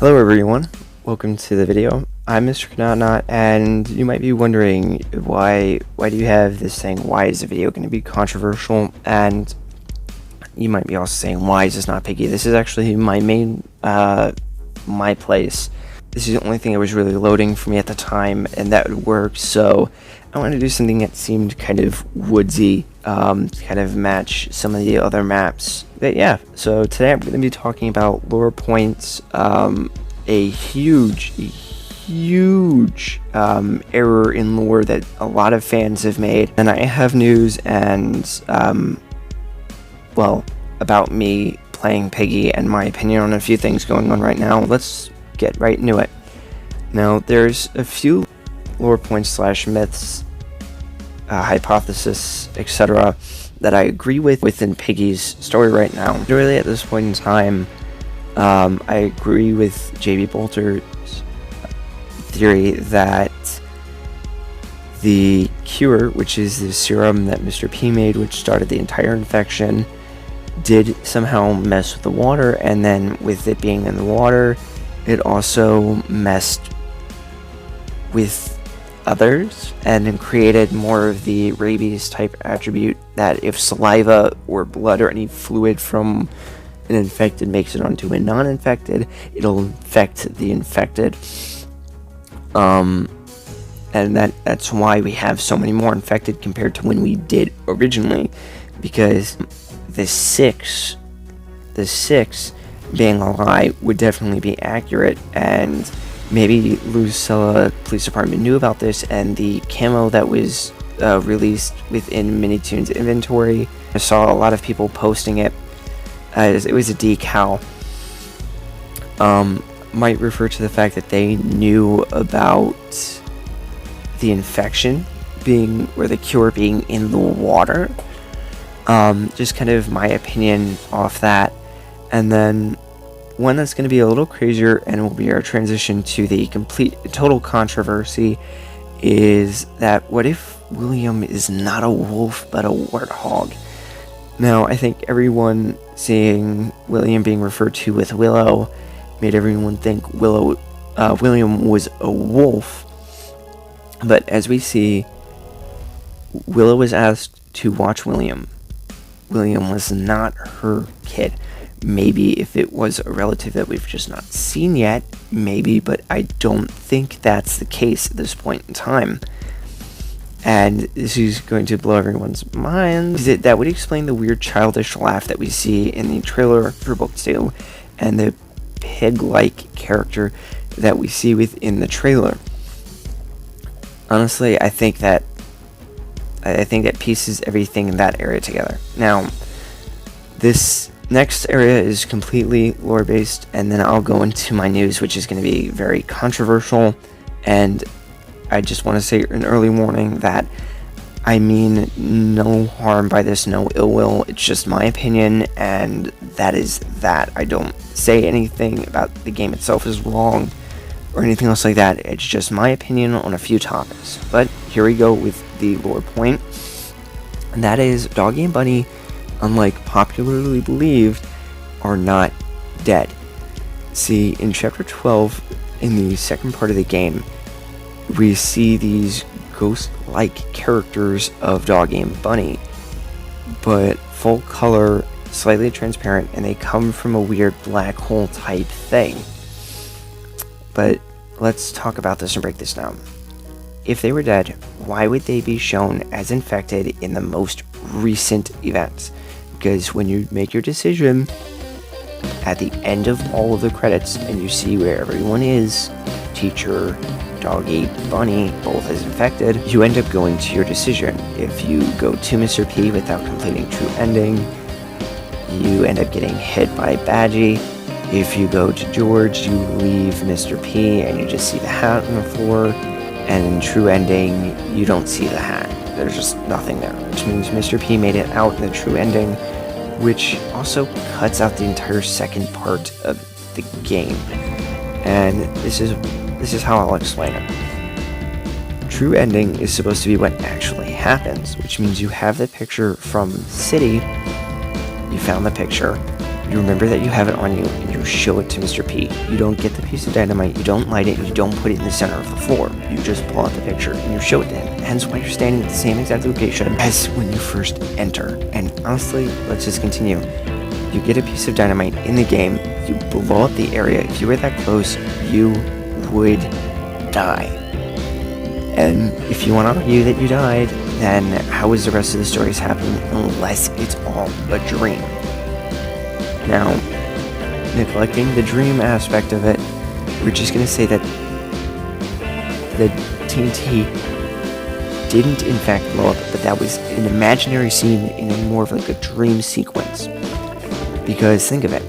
Hello everyone, welcome to the video. I'm Mr.CanKnotNot, and you might be wondering why do you have this saying, why is the video going to be controversial? And you might be also saying, why is this not Piggy? This is actually my main, my place. This is the only thing that was really loading for me at the time, and that would work, so I wanted to do something that seemed kind of woodsy, to kind of match some of the other maps. But yeah, so today I'm going to be talking about lore points, a huge error in lore that a lot of fans have made. And I have news and, well, about me playing Piggy and my opinion on a few things going on right now. Let's get right into it. Now, there's a few lore points slash myths, hypothesis, etc. that I agree with within Piggy's story right now. Really, at this point in time, I agree with JB Bolter's theory that the cure, which is the serum that Mr. P made, which started the entire infection, did somehow mess with the water, and then with it being in the water, it also messed with others and created more of the rabies type attribute that if saliva or blood or any fluid from an infected makes it onto a non-infected, it'll infect the infected. And that's why we have so many more infected compared to when we did originally, because the six being a lie would definitely be accurate, and maybe Lucilla Police Department knew about this, and the camo that was released within Minitoon's inventory, I saw a lot of people posting it as it was a decal, might refer to the fact that they knew about the infection being, or the cure being in the water. Just kind of my opinion off that. And then one that's going to be a little crazier and will be our transition to the total controversy is that what if William is not a wolf but a warthog? Now, I think everyone seeing William being referred to with Willow made everyone think William was a wolf. But as we see, Willow was asked to watch William. William was not her kid. Maybe if it was a relative that we've just not seen yet, maybe, but I don't think that's the case at this point in time. And this is going to blow everyone's minds. That would explain the weird childish laugh that we see in the trailer for Book 2, and the pig-like character that we see within the trailer. Honestly, I think that pieces everything in that area together. Now, this next area is completely lore-based, and then I'll go into my news, which is going to be very controversial, and I just want to say an early warning that I mean no harm by this, no ill will. It's just my opinion, and that is that. I don't say anything about the game itself is wrong or anything else like that. It's just my opinion on a few topics. But here we go with the lore point, and that is Doggy and Bunny, unlike popularly believed, are not dead. See, in Chapter 12, in the second part of the game, we see these ghost-like characters of Doggy and Bunny, but full color, slightly transparent, and they come from a weird black hole type thing. But let's talk about this and break this down. If they were dead, why would they be shown as infected in the most recent events? Because when you make your decision at the end of all of the credits and you see where everyone is, teacher, Doggy, Bunny, both as infected, you end up going to your decision. If you go to Mr. P without completing true ending, you end up getting hit by Badgie. If you go to George, you leave Mr. P and you just see the hat on the floor, and in true ending, you don't see the hat. There's just nothing there, which means Mr. P made it out in the true ending, which also cuts out the entire second part of the game. And this is how I'll explain it. True ending is supposed to be what actually happens, which means you have the picture from City, you found the picture, you remember that you have it on you, and you you show it to Mr. P. You don't get the piece of dynamite, you don't light it, you don't put it in the center of the floor. You just pull out the picture and you show it to him. Hence why you're standing at the same exact location as when you first enter. And honestly, let's just continue. You get a piece of dynamite in the game, you blow up the area. If you were that close, you would die. And if you want to argue that you died, then how is the rest of the stories happening unless it's all a dream? Now, neglecting the dream aspect of it, we're just going to say that the TNT didn't in fact blow up, but that was an imaginary scene in a more of like a dream sequence. Because think of it,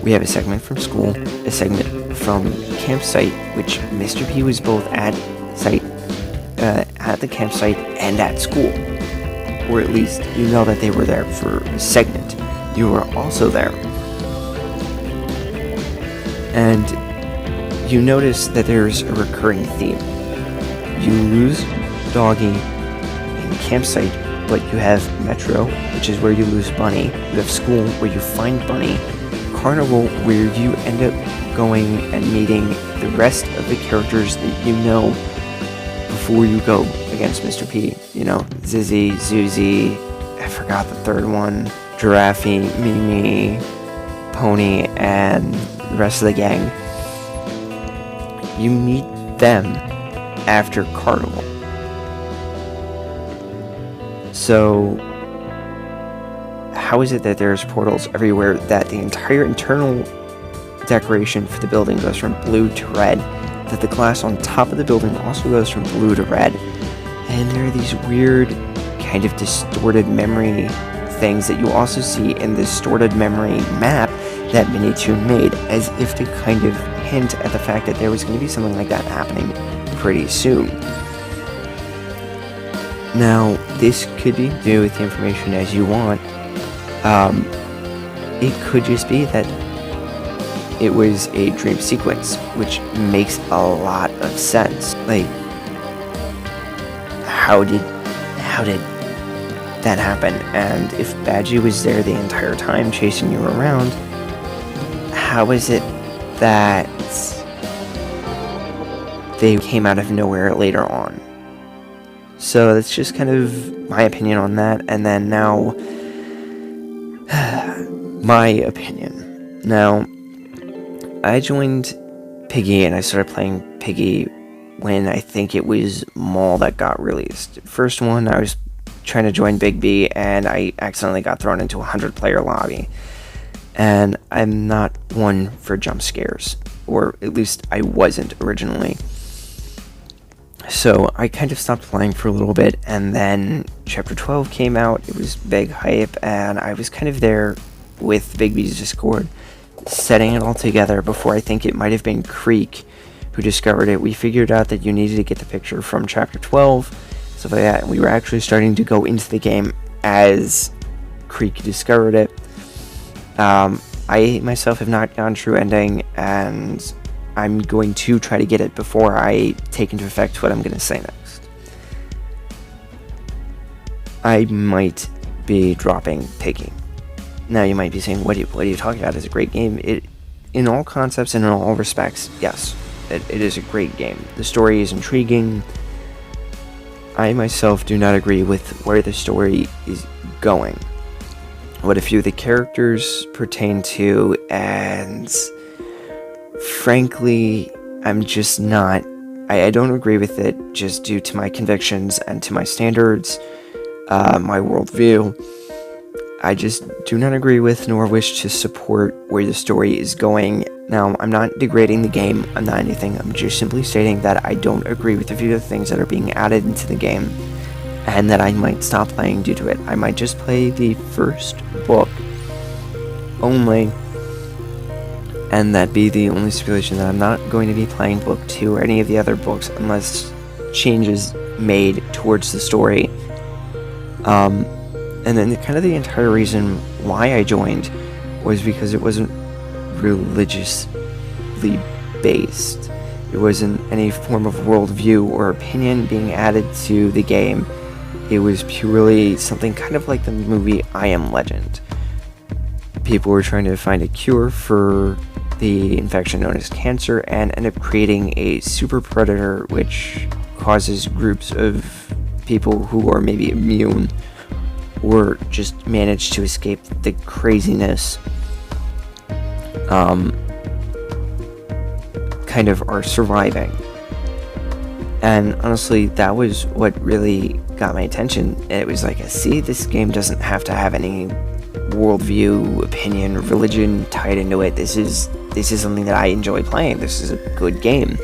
we have a segment from school, a segment from campsite, which Mr. P was both at the campsite and at school. Or at least you know that they were there for a segment. You were also there. And you notice that there's a recurring theme. You lose Doggy in campsite, but you have Metro, which is where you lose Bunny. You have school, where you find Bunny. Carnival, where you end up going and meeting the rest of the characters that you know before you go against Mr. P. You know, Zizzy, Zuzi, I forgot the third one, Giraffe, Mimi, Pony, and the rest of the gang. You meet them after Carnival. So, how is it that there's portals everywhere, that the entire internal decoration for the building goes from blue to red, that the glass on top of the building also goes from blue to red, and there are these weird kind of distorted memory things that you also see in the distorted memory map that Minitoon made, as if to kind of hint at the fact that there was going to be something like that happening pretty soon. Now, this could be do with the information as you want. It could just be that it was a dream sequence, which makes a lot of sense. Like, how did that happen? And if Badgie was there the entire time chasing you around, how is it that they came out of nowhere later on? So that's just kind of my opinion on that. And then now, my opinion. Now, I joined Piggy and I started playing Piggy when I think it was Mall that got released. First one, I was trying to join Big B and I accidentally got thrown into a 100-player lobby. And I'm not one for jump scares, or at least I wasn't originally. So I kind of stopped playing for a little bit, and then Chapter 12 came out. It was big hype, and I was kind of there with Big B's Discord, setting it all together before I think it might have been Creek who discovered it. We figured out that you needed to get the picture from Chapter 12, stuff like that, and we were actually starting to go into the game as Creek discovered it. I myself have not gone true ending, and I'm going to try to get it before I take into effect what I'm going to say next. I might be dropping Piggy. Now you might be saying, what are you talking about? It's a great game. It, in all concepts and in all respects, yes, it is a great game. The story is intriguing. I myself do not agree with where the story is going, what a few of the characters pertain to, and frankly, I'm just not, I don't agree with it just due to my convictions and to my standards, my worldview. I just do not agree with nor wish to support where the story is going. Now, I'm not degrading the game, I'm not anything, I'm just simply stating that I don't agree with a few of the things that are being added into the game, and that I might stop playing due to it. I might just play the first book only, and that be the only stipulation, that I'm not going to be playing book 2 or any of the other books unless changes made towards the story. And then kind of the entire reason why I joined was because it wasn't religiously based. It wasn't any form of worldview or opinion being added to the game. It was purely something kind of like the movie I Am Legend. People were trying to find a cure for the infection known as cancer and end up creating a super predator which causes groups of people who are maybe immune or just manage to escape the craziness kind of are surviving. And honestly, that was what really got my attention. It was like, see, this game doesn't have to have any worldview, opinion, religion tied into it. This is something that I enjoy playing. This is a good game.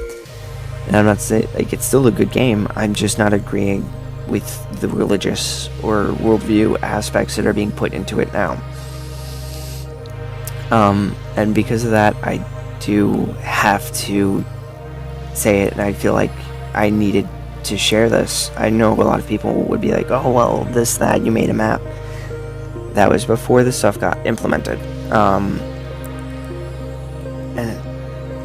And I'm not saying, like, it's still a good game. I'm just not agreeing with the religious or worldview aspects that are being put into it now. And because of that, I do have to say it, and I feel like I needed to share this. I know a lot of people would be like, oh, well, this, that, you made a map. That was before this stuff got implemented. And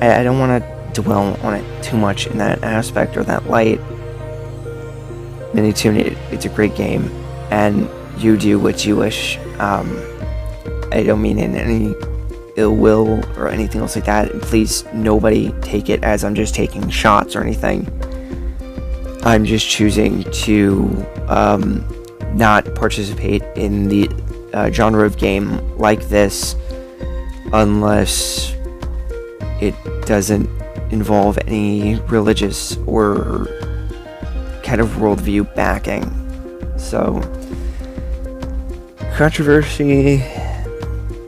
I don't want to dwell on it too much in that aspect or that light. Minitune, it's a great game, and you do what you wish. I don't mean in any ill will or anything else like that. And please, nobody take it as I'm just taking shots or anything. I'm just choosing to not participate in the genre of game like this unless it doesn't involve any religious or kind of worldview backing. So, controversy,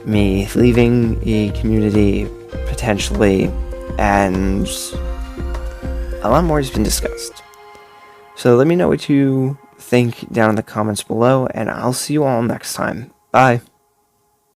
me leaving a community potentially, and a lot more has been discussed. So let me know what you think down in the comments below, and I'll see you all next time. Bye.